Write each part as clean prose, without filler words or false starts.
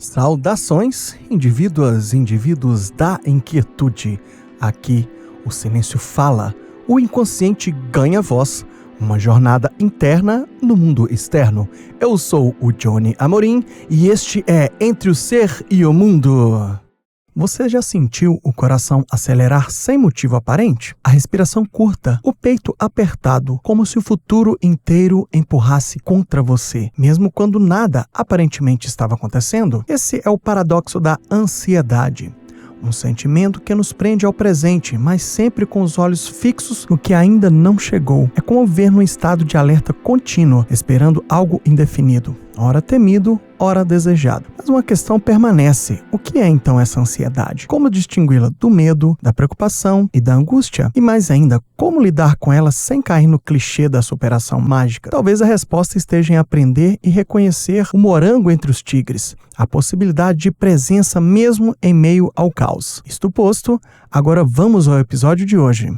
Saudações, indivíduos da inquietude. Aqui, o silêncio fala, o inconsciente ganha voz, uma jornada interna no mundo externo. Eu sou o Johnny Amorim e este é Entre o Ser e o Mundo. Você já sentiu o coração acelerar sem motivo aparente? A respiração curta, o peito apertado, como se o futuro inteiro empurrasse contra você, mesmo quando nada aparentemente estava acontecendo? Esse é o paradoxo da ansiedade. Um sentimento que nos prende ao presente, mas sempre com os olhos fixos no que ainda não chegou. É como viver num estado de alerta contínuo, esperando algo indefinido. Ora temido, ora desejado. Mas uma questão permanece. O que é então essa ansiedade? Como distingui-la do medo, da preocupação e da angústia? E mais ainda, como lidar com ela sem cair no clichê da superação mágica? Talvez a resposta esteja em aprender e reconhecer o morango entre os tigres, a possibilidade de presença mesmo em meio ao caos. Isto posto, agora vamos ao episódio de hoje.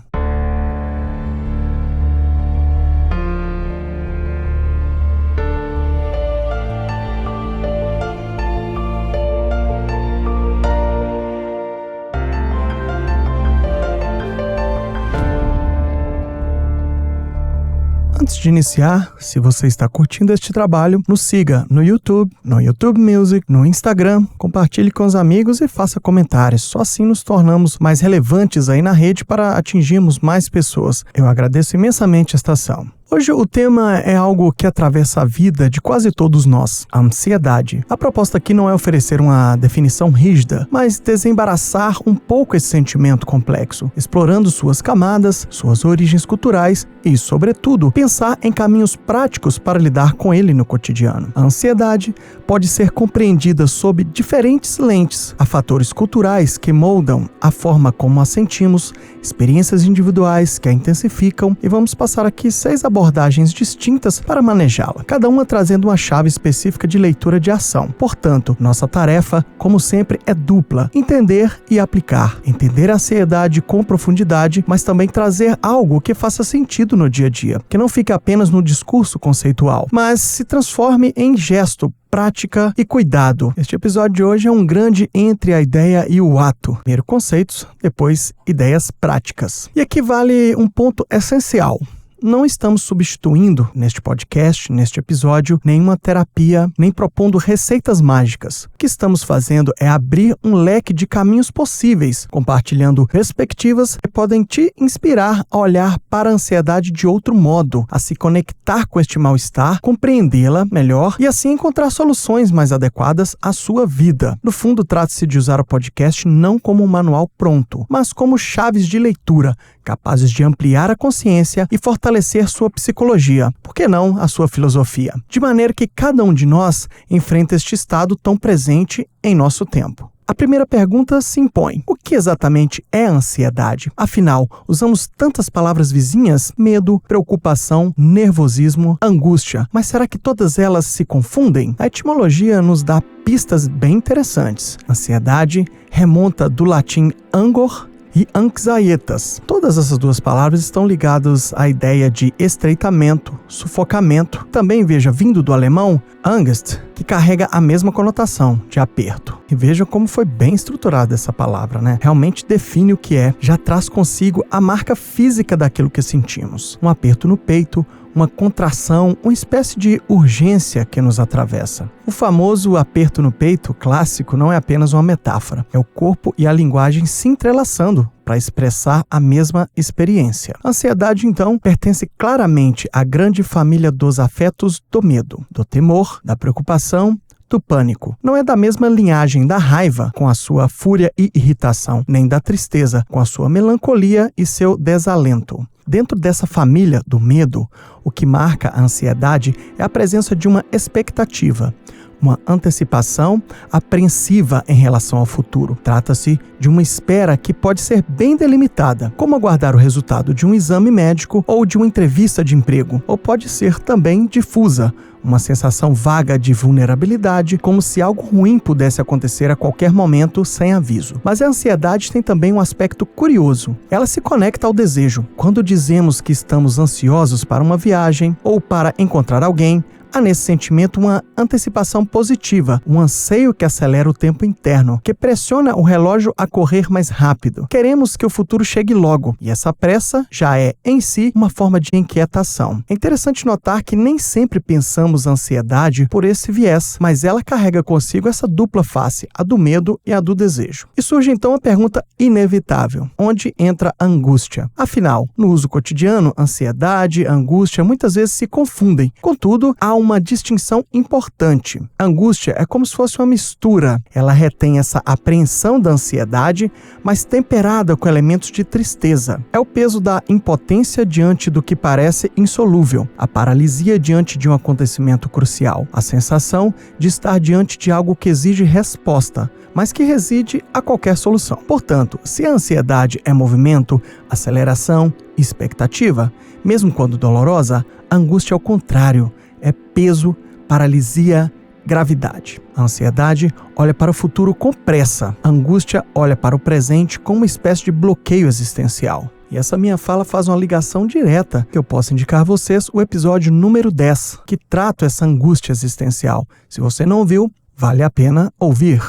Antes de iniciar, se você está curtindo este trabalho, nos siga no YouTube Music, no Instagram, compartilhe com os amigos e faça comentários. Só assim nos tornamos mais relevantes aí na rede para atingirmos mais pessoas. Eu agradeço imensamente esta ação. Hoje o tema é algo que atravessa a vida de quase todos nós, a ansiedade. A proposta aqui não é oferecer uma definição rígida, mas desembaraçar um pouco esse sentimento complexo, explorando suas camadas, suas origens culturais e, sobretudo, pensar em caminhos práticos para lidar com ele no cotidiano. A ansiedade pode ser compreendida sob diferentes lentes. Há fatores culturais que moldam a forma como a sentimos, experiências individuais que a intensificam, e vamos passar aqui 6 abordagens distintas para manejá-la, cada uma trazendo uma chave específica de leitura de ação. Portanto, nossa tarefa, como sempre, é dupla: entender e aplicar. Entender a ansiedade com profundidade, mas também trazer algo que faça sentido no dia a dia, que não fique apenas no discurso conceitual, mas se transforme em gesto, prática e cuidado. Este episódio de hoje é um grande entre a ideia e o ato. Primeiro conceitos, depois ideias práticas. E aqui vale um ponto essencial. Não estamos substituindo, neste podcast, neste episódio, nenhuma terapia, nem propondo receitas mágicas. O que estamos fazendo é abrir um leque de caminhos possíveis, compartilhando perspectivas que podem te inspirar a olhar para a ansiedade de outro modo, a se conectar com este mal-estar, compreendê-la melhor e assim encontrar soluções mais adequadas à sua vida. No fundo, trata-se de usar o podcast não como um manual pronto, mas como chaves de leitura, capazes de ampliar a consciência e fortalecer sua psicologia, por que não a sua filosofia, de maneira que cada um de nós enfrenta este estado tão presente em nosso tempo. A primeira pergunta se impõe: o que exatamente é a ansiedade? Afinal, usamos tantas palavras vizinhas: medo, preocupação, nervosismo, angústia. Mas será que todas elas se confundem? A etimologia nos dá pistas bem interessantes. Ansiedade remonta do latim angor e anxietas. Todas essas duas palavras estão ligadas à ideia de estreitamento, sufocamento. Também vindo do alemão Angst, que carrega a mesma conotação de aperto. E veja como foi bem estruturada essa palavra, né? Realmente define o que é, já traz consigo a marca física daquilo que sentimos. Um aperto no peito, uma contração, uma espécie de urgência que nos atravessa. O famoso aperto no peito clássico não é apenas uma metáfora, é o corpo e a linguagem se entrelaçando para expressar a mesma experiência. A ansiedade, então, pertence claramente à grande família dos afetos do medo, do temor, da preocupação, do pânico. Não é da mesma linhagem da raiva, com a sua fúria e irritação, nem da tristeza, com a sua melancolia e seu desalento. Dentro dessa família do medo, o que marca a ansiedade é a presença de uma expectativa, uma antecipação apreensiva em relação ao futuro. Trata-se de uma espera que pode ser bem delimitada, como aguardar o resultado de um exame médico ou de uma entrevista de emprego, ou pode ser também difusa, uma sensação vaga de vulnerabilidade, como se algo ruim pudesse acontecer a qualquer momento sem aviso. Mas a ansiedade tem também um aspecto curioso. Ela se conecta ao desejo. Quando dizemos que estamos ansiosos para uma viagem ou para encontrar alguém, Há nesse sentimento uma antecipação positiva, um anseio que acelera o tempo interno, que pressiona o relógio a correr mais rápido. Queremos que o futuro chegue logo, e essa pressa já é, em si, uma forma de inquietação. É interessante notar que nem sempre pensamos a ansiedade por esse viés, mas ela carrega consigo essa dupla face, a do medo e a do desejo. E surge então a pergunta inevitável: onde entra a angústia? Afinal, no uso cotidiano, ansiedade e angústia muitas vezes se confundem. Contudo, há uma distinção importante. A angústia é como se fosse uma mistura. Ela retém essa apreensão da ansiedade, mas temperada com elementos de tristeza. É o peso da impotência diante do que parece insolúvel, a paralisia diante de um acontecimento crucial, a sensação de estar diante de algo que exige resposta, mas que reside a qualquer solução. Portanto, se a ansiedade é movimento, aceleração, expectativa, mesmo quando dolorosa, a angústia é o contrário, é peso, paralisia, gravidade. A ansiedade olha para o futuro com pressa. A angústia olha para o presente com uma espécie de bloqueio existencial. E essa minha fala faz uma ligação direta que eu posso indicar a vocês o episódio número 10, que trata essa angústia existencial. Se você não ouviu, vale a pena ouvir.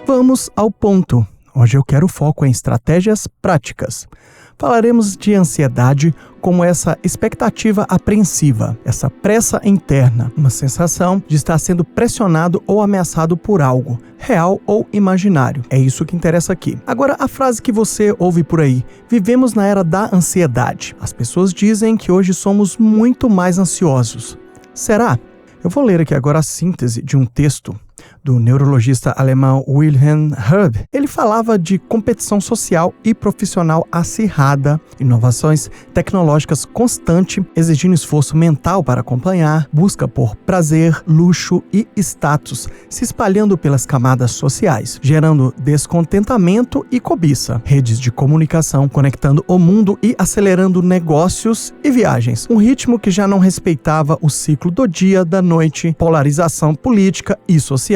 Vamos ao ponto. Hoje eu quero foco em estratégias práticas. Falaremos de ansiedade como essa expectativa apreensiva, essa pressa interna, uma sensação de estar sendo pressionado ou ameaçado por algo, real ou imaginário. É isso que interessa aqui. Agora, a frase que você ouve por aí: vivemos na era da ansiedade. As pessoas dizem que hoje somos muito mais ansiosos. Será? Eu vou ler aqui agora a síntese de um texto do neurologista alemão Wilhelm Herb. Ele falava de competição social e profissional acirrada, inovações tecnológicas constante, exigindo esforço mental para acompanhar, busca por prazer, luxo e status, se espalhando pelas camadas sociais, gerando descontentamento e cobiça, redes de comunicação conectando o mundo e acelerando negócios e viagens, um ritmo que já não respeitava o ciclo do dia, da noite, polarização política e social,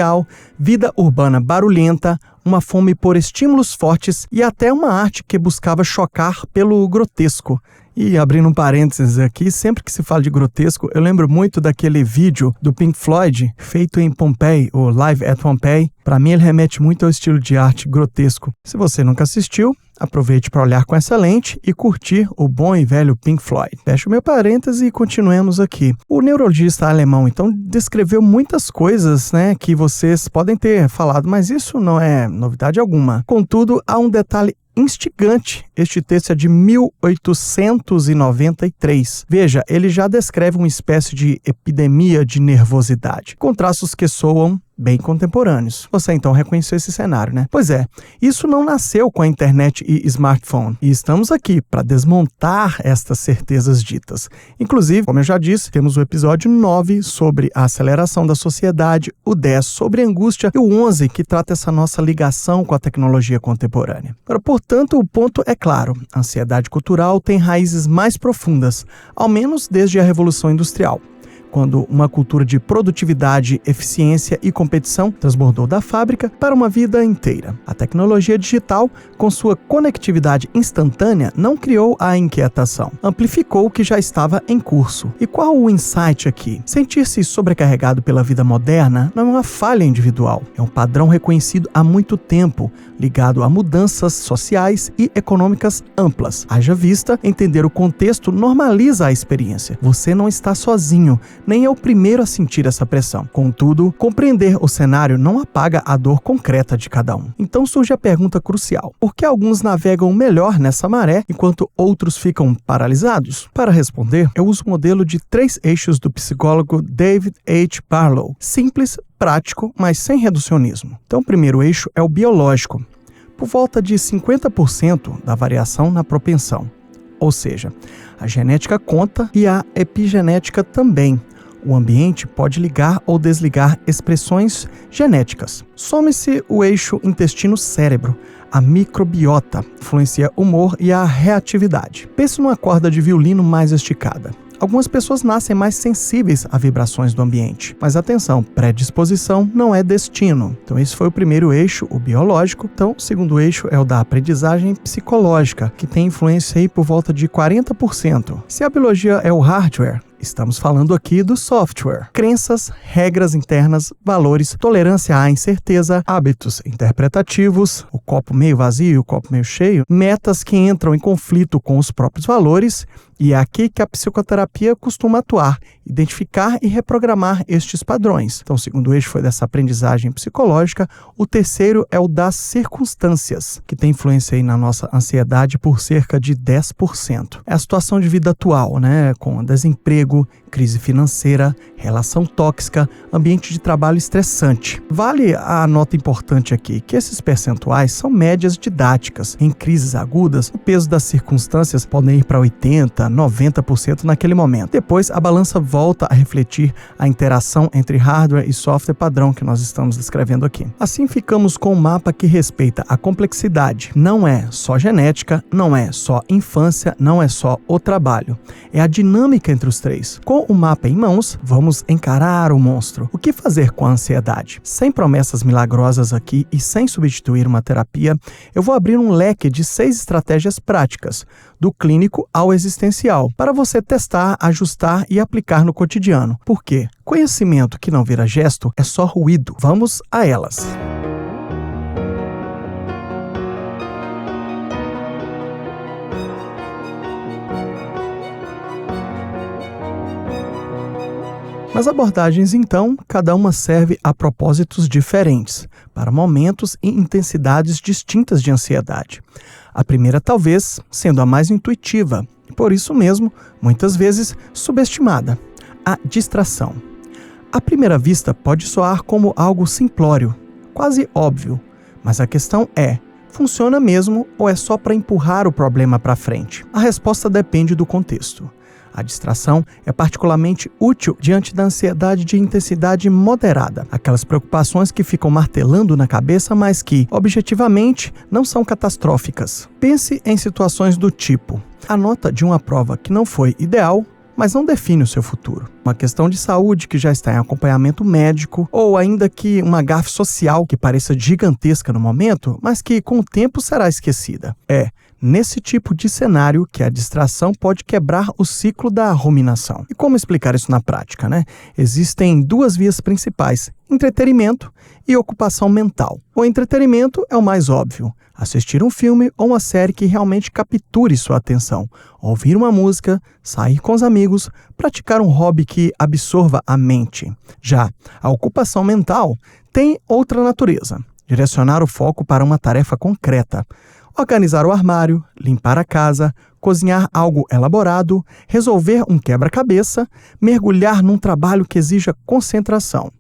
vida urbana barulhenta, uma fome por estímulos fortes e até uma arte que buscava chocar pelo grotesco. E abrindo um parênteses aqui, sempre que se fala de grotesco, eu lembro muito daquele vídeo do Pink Floyd, feito em Pompeii, o Live at Pompeii. Para mim, ele remete muito ao estilo de arte grotesco. Se você nunca assistiu, aproveite para olhar com essa lente e curtir o bom e velho Pink Floyd. Fecho meu parênteses e continuemos aqui. O neurologista alemão, então, descreveu muitas coisas, que vocês podem ter falado, mas isso não é novidade alguma. Contudo, há um detalhe instigante. Este texto é de 1893. Veja, ele já descreve uma espécie de epidemia de nervosidade, com traços que soam bem contemporâneos. Você então reconheceu esse cenário, né? Pois é, isso não nasceu com a internet e smartphone. E estamos aqui para desmontar estas certezas ditas. Inclusive, como eu já disse, temos o episódio 9 sobre a aceleração da sociedade, o 10 sobre a angústia e o 11 que trata essa nossa ligação com a tecnologia contemporânea. Portanto, o ponto é claro. A ansiedade cultural tem raízes mais profundas, ao menos desde a Revolução Industrial, quando uma cultura de produtividade, eficiência e competição transbordou da fábrica para uma vida inteira. A tecnologia digital, com sua conectividade instantânea, não criou a inquietação, amplificou o que já estava em curso. E qual o insight aqui? Sentir-se sobrecarregado pela vida moderna não é uma falha individual, é um padrão reconhecido há muito tempo, ligado a mudanças sociais e econômicas amplas. Haja vista, entender o contexto normaliza a experiência. Você não está sozinho, nem é o primeiro a sentir essa pressão. Contudo, compreender o cenário não apaga a dor concreta de cada um. Então surge a pergunta crucial: por que alguns navegam melhor nessa maré, enquanto outros ficam paralisados? Para responder, eu uso o modelo de 3 eixos do psicólogo David H. Barlow. Simples, prático, mas sem reducionismo. Então o primeiro eixo é o biológico, por volta de 50% da variação na propensão. Ou seja, a genética conta e a epigenética também. O ambiente pode ligar ou desligar expressões genéticas. Some-se o eixo intestino-cérebro. A microbiota influencia o humor e a reatividade. Pense numa corda de violino mais esticada. Algumas pessoas nascem mais sensíveis a vibrações do ambiente. Mas atenção, predisposição não é destino. Então esse foi o primeiro eixo, o biológico. Então o segundo eixo é o da aprendizagem psicológica, que tem influência aí por volta de 40%. Se a biologia é o hardware, estamos falando aqui do software. Crenças, regras internas, valores, tolerância à incerteza, hábitos interpretativos, o copo meio vazio e o copo meio cheio, metas que entram em conflito com os próprios valores, e é aqui que a psicoterapia costuma atuar, identificar e reprogramar estes padrões. Então, o segundo eixo foi dessa aprendizagem psicológica. O terceiro é o das circunstâncias, que tem influência aí na nossa ansiedade por cerca de 10%. É a situação de vida atual, né? Com desemprego, crise financeira, relação tóxica, ambiente de trabalho estressante. Vale a nota importante aqui, que esses percentuais são médias didáticas. Em crises agudas, o peso das circunstâncias podem ir para 80%, 90% naquele momento. Depois, a balança volta a refletir a interação entre hardware e software padrão que nós estamos descrevendo aqui. Assim, ficamos com um mapa que respeita a complexidade. Não é só genética, não é só infância, não é só o trabalho. É a dinâmica entre os três. Com o mapa em mãos, vamos encarar o monstro. O que fazer com a ansiedade? Sem promessas milagrosas aqui e sem substituir uma terapia, eu vou abrir um leque de 6 estratégias práticas, do clínico ao existencial, para você testar, ajustar e aplicar no cotidiano. Por quê? Conhecimento que não vira gesto é só ruído. Vamos a elas. Nas abordagens, então, cada uma serve a propósitos diferentes, para momentos e intensidades distintas de ansiedade. A primeira, talvez, sendo a mais intuitiva, e por isso mesmo, muitas vezes, subestimada: a distração. À primeira vista, pode soar como algo simplório, quase óbvio, mas a questão é: funciona mesmo ou é só para empurrar o problema para frente? A resposta depende do contexto. A distração é particularmente útil diante da ansiedade de intensidade moderada, aquelas preocupações que ficam martelando na cabeça, mas que, objetivamente, não são catastróficas. Pense em situações do tipo: a nota de uma prova que não foi ideal, mas não define o seu futuro. Uma questão de saúde que já está em acompanhamento médico, ou ainda que uma gafe social que pareça gigantesca no momento, mas que com o tempo será esquecida. É nesse tipo de cenário que a distração pode quebrar o ciclo da ruminação. E como explicar isso na prática, né? Existem 2 vias principais: entretenimento e ocupação mental. O entretenimento é o mais óbvio: assistir um filme ou uma série que realmente capture sua atenção, ouvir uma música, sair com os amigos, praticar um hobby que absorva a mente. Já a ocupação mental tem outra natureza: direcionar o foco para uma tarefa concreta. Organizar o armário, limpar a casa, cozinhar algo elaborado, resolver um quebra-cabeça, mergulhar num trabalho que exija concentração.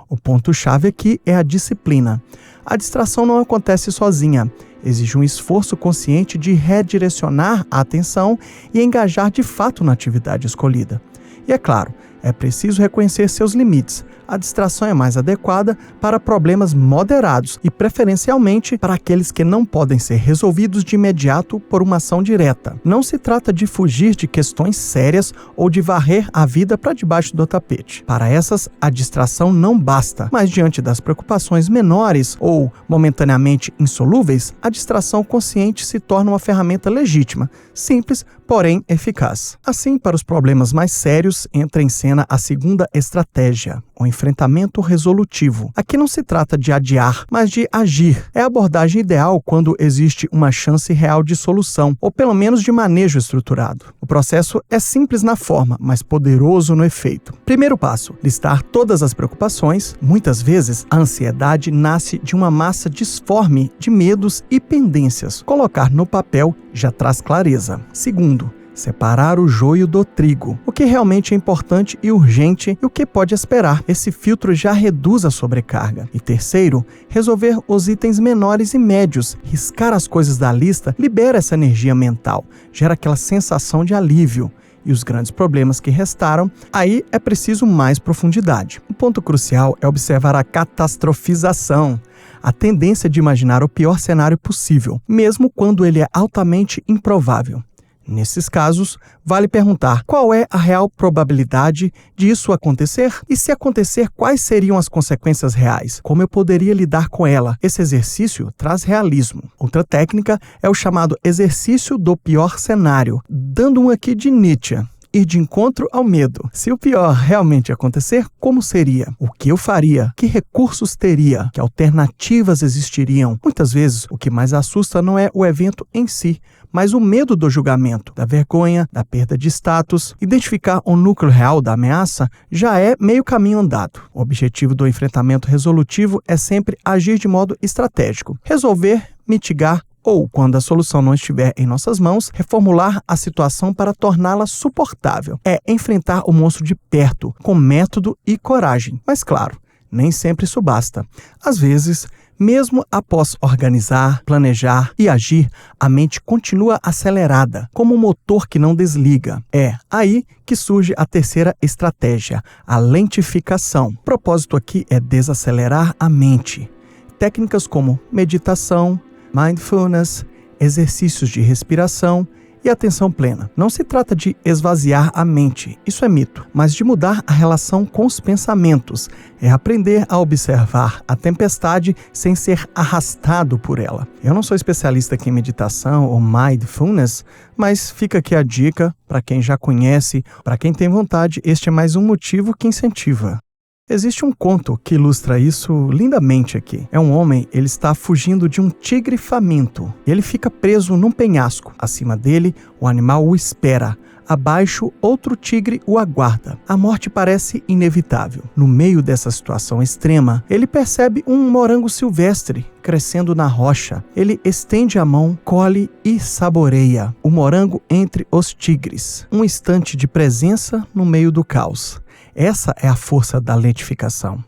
O ponto-chave aqui é a disciplina. A distração não acontece sozinha. Exige um esforço consciente de redirecionar a atenção e engajar de fato na atividade escolhida. E é claro, é preciso reconhecer seus limites. A distração é mais adequada para problemas moderados e, preferencialmente, para aqueles que não podem ser resolvidos de imediato por uma ação direta. Não se trata de fugir de questões sérias ou de varrer a vida para debaixo do tapete. Para essas, a distração não basta, mas diante das preocupações menores ou momentaneamente insolúveis, a distração consciente se torna uma ferramenta legítima, simples, porém eficaz. Assim, para os problemas mais sérios, entra em cena a segunda estratégia: o enfrentamento resolutivo. Aqui não se trata de adiar, mas de agir. É a abordagem ideal quando existe uma chance real de solução, ou pelo menos de manejo estruturado. O processo é simples na forma, mas poderoso no efeito. Primeiro passo: listar todas as preocupações. Muitas vezes, a ansiedade nasce de uma massa disforme de medos e pendências. Colocar no papel já traz clareza. Segundo, separar o joio do trigo. O que realmente é importante e urgente e o que pode esperar. Esse filtro já reduz a sobrecarga. E terceiro, resolver os itens menores e médios. Riscar as coisas da lista libera essa energia mental, gera aquela sensação de alívio. E os grandes problemas que restaram, aí é preciso mais profundidade. O ponto crucial é observar a catastrofização, a tendência de imaginar o pior cenário possível, mesmo quando ele é altamente improvável. Nesses casos, vale perguntar qual é a real probabilidade de isso acontecer e, se acontecer, quais seriam as consequências reais, como eu poderia lidar com ela. Esse exercício traz realismo. Outra técnica é o chamado exercício do pior cenário, dando um aqui de Nietzsche. Ir de encontro ao medo. Se o pior realmente acontecer, como seria? O que eu faria? Que recursos teria? Que alternativas existiriam? Muitas vezes, o que mais assusta não é o evento em si, mas o medo do julgamento, da vergonha, da perda de status. Identificar o núcleo real da ameaça já é meio caminho andado. O objetivo do enfrentamento resolutivo é sempre agir de modo estratégico, resolver, mitigar, ou, quando a solução não estiver em nossas mãos, reformular a situação para torná-la suportável. É enfrentar o monstro de perto, com método e coragem. Mas, claro, nem sempre isso basta. Às vezes, mesmo após organizar, planejar e agir, a mente continua acelerada, como um motor que não desliga. É aí que surge a terceira estratégia, a lentificação. O propósito aqui é desacelerar a mente. Técnicas como meditação, mindfulness, exercícios de respiração e atenção plena. Não se trata de esvaziar a mente, isso é mito, mas de mudar a relação com os pensamentos. É aprender a observar a tempestade sem ser arrastado por ela. Eu não sou especialista aqui em meditação ou mindfulness, mas fica aqui a dica para quem já conhece, para quem tem vontade, este é mais um motivo que incentiva. Existe um conto que ilustra isso lindamente aqui. É um homem, ele está fugindo de um tigre faminto. Ele fica preso num penhasco. Acima dele, o animal o espera. Abaixo, outro tigre o aguarda. A morte parece inevitável. No meio dessa situação extrema, ele percebe um morango silvestre crescendo na rocha. Ele estende a mão, colhe e saboreia o morango entre os tigres. Um instante de presença no meio do caos. Essa é a força da lentificação.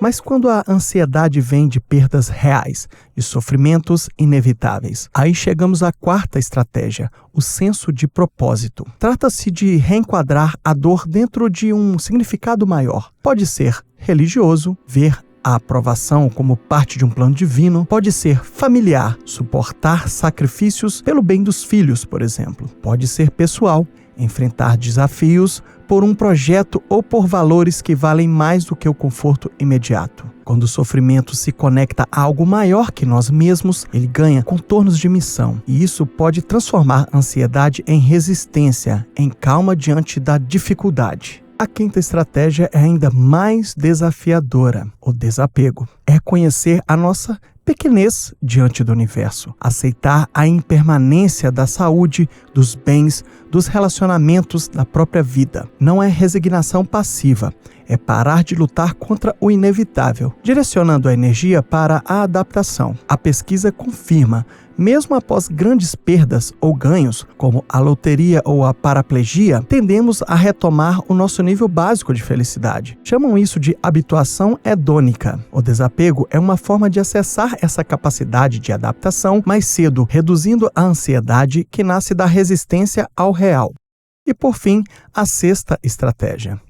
Mas quando a ansiedade vem de perdas reais, de sofrimentos inevitáveis, aí chegamos à quarta estratégia, o senso de propósito. Trata-se de reenquadrar a dor dentro de um significado maior. Pode ser religioso, ver a aprovação como parte de um plano divino, pode ser familiar, suportar sacrifícios pelo bem dos filhos, por exemplo. Pode ser pessoal, enfrentar desafios por um projeto ou por valores que valem mais do que o conforto imediato. Quando o sofrimento se conecta a algo maior que nós mesmos, ele ganha contornos de missão. E isso pode transformar a ansiedade em resistência, em calma diante da dificuldade. A quinta estratégia é ainda mais desafiadora, o desapego. É conhecer a nossa pequenez diante do universo, aceitar a impermanência da saúde, dos bens, dos relacionamentos, da própria vida. Não é resignação passiva, é parar de lutar contra o inevitável, direcionando a energia para a adaptação. A pesquisa confirma, mesmo após grandes perdas ou ganhos, como a loteria ou a paraplegia, tendemos a retomar o nosso nível básico de felicidade. Chamam isso de habituação hedônica. O desapego é uma forma de acessar essa capacidade de adaptação mais cedo, reduzindo a ansiedade que nasce da resistência ao real. E por fim, a sexta estratégia.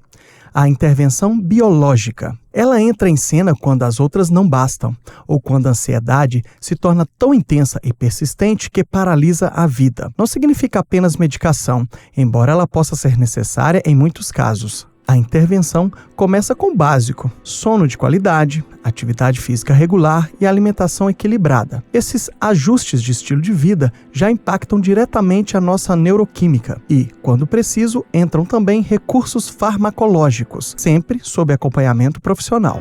A intervenção biológica. Ela entra em cena quando as outras não bastam, ou quando a ansiedade se torna tão intensa e persistente que paralisa a vida. Não significa apenas medicação, embora ela possa ser necessária em muitos casos. A intervenção começa com o básico: sono de qualidade, atividade física regular e alimentação equilibrada. Esses ajustes de estilo de vida já impactam diretamente a nossa neuroquímica e, quando preciso, entram também recursos farmacológicos, sempre sob acompanhamento profissional.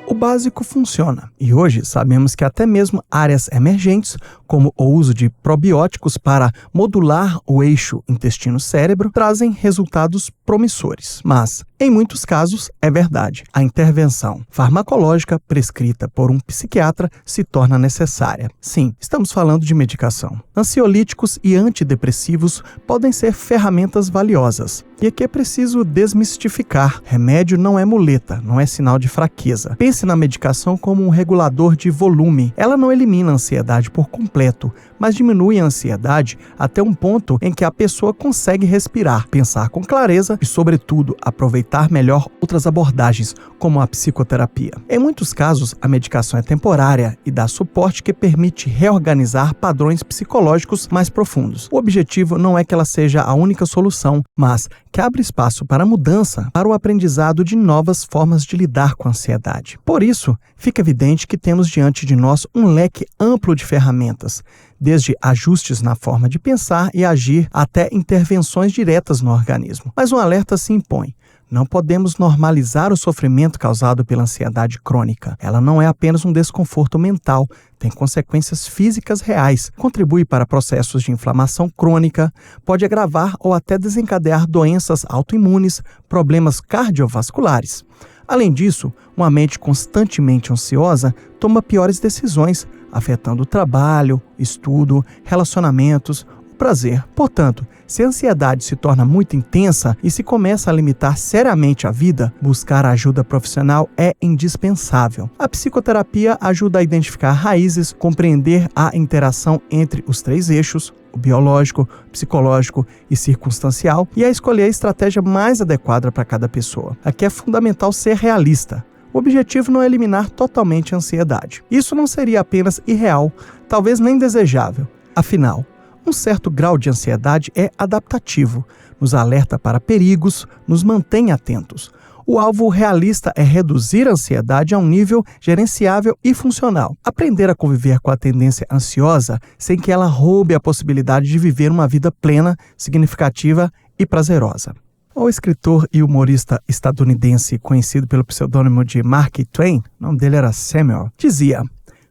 O básico funciona, e hoje sabemos que até mesmo áreas emergentes, como o uso de probióticos para modular o eixo intestino-cérebro, trazem resultados promissores. Mas, em muitos casos, é verdade, a intervenção farmacológica prescrita por um psiquiatra se torna necessária. Sim, estamos falando de medicação. Ansiolíticos e antidepressivos podem ser ferramentas valiosas. E aqui é preciso desmistificar. Remédio não é muleta, não é sinal de fraqueza. Pense na medicação como um regulador de volume. Ela não elimina a ansiedade por completo, mas diminui a ansiedade até um ponto em que a pessoa consegue respirar, pensar com clareza e, sobretudo, aproveitar melhor outras abordagens, como a psicoterapia. Em muitos casos, a medicação é temporária e dá suporte que permite reorganizar padrões psicológicos mais profundos. O objetivo não é que ela seja a única solução, mas que abre espaço para a mudança, para o aprendizado de novas formas de lidar com a ansiedade. Por isso, fica evidente que temos diante de nós um leque amplo de ferramentas, desde ajustes na forma de pensar e agir até intervenções diretas no organismo. Mas um alerta se impõe. Não podemos normalizar o sofrimento causado pela ansiedade crônica. Ela não é apenas um desconforto mental, tem consequências físicas reais, contribui para processos de inflamação crônica, pode agravar ou até desencadear doenças autoimunes, problemas cardiovasculares. Além disso, uma mente constantemente ansiosa toma piores decisões, afetando o trabalho, estudo, relacionamentos, prazer. Portanto, se a ansiedade se torna muito intensa e se começa a limitar seriamente a vida, buscar ajuda profissional é indispensável. A psicoterapia ajuda a identificar raízes, compreender a interação entre os três eixos, o biológico, psicológico e circunstancial, e a escolher a estratégia mais adequada para cada pessoa. Aqui é fundamental ser realista. O objetivo não é eliminar totalmente a ansiedade. Isso não seria apenas irreal, talvez nem desejável. Afinal, um certo grau de ansiedade é adaptativo, nos alerta para perigos, nos mantém atentos. O alvo realista é reduzir a ansiedade a um nível gerenciável e funcional. Aprender a conviver com a tendência ansiosa sem que ela roube a possibilidade de viver uma vida plena, significativa e prazerosa. O escritor e humorista estadunidense conhecido pelo pseudônimo de Mark Twain, o nome dele era Samuel, dizia: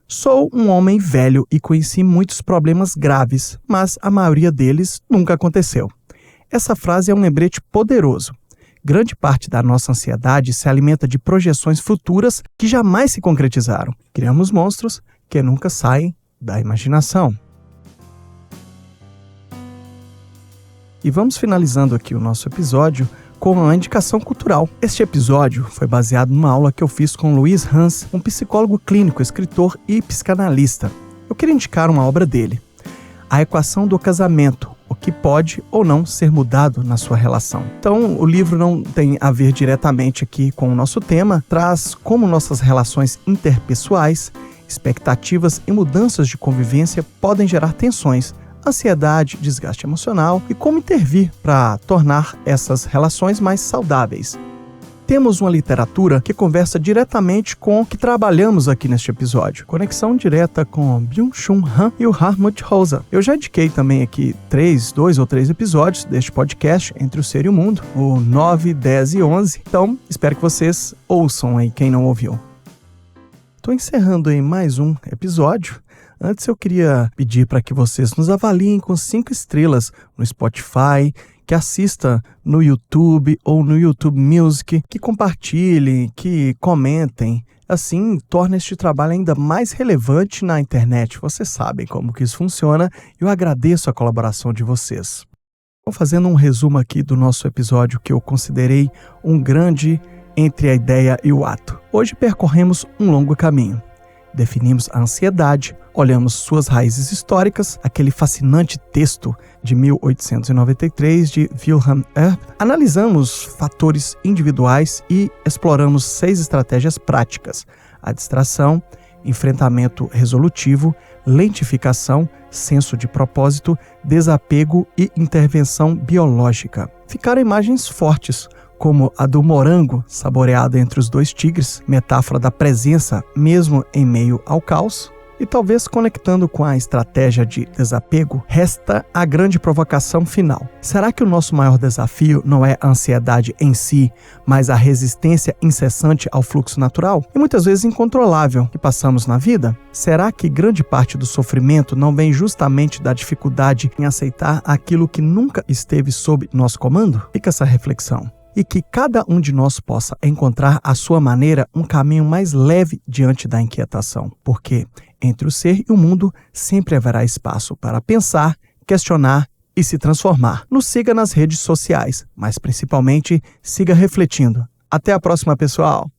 "Sou um homem velho e conheci muitos problemas graves, mas a maioria deles nunca aconteceu." Essa frase é um lembrete poderoso. Grande parte da nossa ansiedade se alimenta de projeções futuras que jamais se concretizaram. Criamos monstros que nunca saem da imaginação. E vamos finalizando aqui o nosso episódio com uma indicação cultural. Este episódio foi baseado numa aula que eu fiz com Luiz Hans, um psicólogo clínico, escritor e psicanalista. Eu queria indicar uma obra dele, A Equação do Casamento, o que pode ou não ser mudado na sua relação. Então, o livro não tem a ver diretamente aqui com o nosso tema, traz como nossas relações interpessoais, expectativas e mudanças de convivência podem gerar tensões, ansiedade, desgaste emocional e como intervir para tornar essas relações mais saudáveis. Temos uma literatura que conversa diretamente com o que trabalhamos aqui neste episódio. Conexão direta com Byung-Chul Han e o Hartmut Rosa. Eu já indiquei também aqui 2 ou 3 episódios deste podcast, Entre o Ser e o Mundo, o 9, 10 e 11. Então, espero que vocês ouçam aí quem não ouviu. Estou encerrando aí mais um episódio. Antes eu queria pedir para que vocês nos avaliem com 5 estrelas no Spotify, que assista no YouTube ou no YouTube Music, que compartilhem, que comentem. Assim, torna este trabalho ainda mais relevante na internet. Vocês sabem como que isso funciona e eu agradeço a colaboração de vocês. Vou fazendo um resumo aqui do nosso episódio que eu considerei um grande entre a ideia e o ato. Hoje percorremos um longo caminho. Definimos a ansiedade, olhamos suas raízes históricas, aquele fascinante texto de 1893 de Wilhelm Erbs, analisamos fatores individuais e exploramos 6 estratégias práticas: a distração, enfrentamento resolutivo, lentificação, senso de propósito, desapego e intervenção biológica. Ficaram imagens fortes, como a do morango saboreado entre os 2 tigres, metáfora da presença mesmo em meio ao caos, E talvez conectando com a estratégia de desapego, resta a grande provocação final. Será que o nosso maior desafio não é a ansiedade em si, mas a resistência incessante ao fluxo natural e muitas vezes incontrolável que passamos na vida? Será que grande parte do sofrimento não vem justamente da dificuldade em aceitar aquilo que nunca esteve sob nosso comando? Fica essa reflexão. E que cada um de nós possa encontrar à sua maneira um caminho mais leve diante da inquietação, porque entre o ser e o mundo sempre haverá espaço para pensar, questionar e se transformar. Nos siga nas redes sociais, mas principalmente siga refletindo. Até a próxima, pessoal!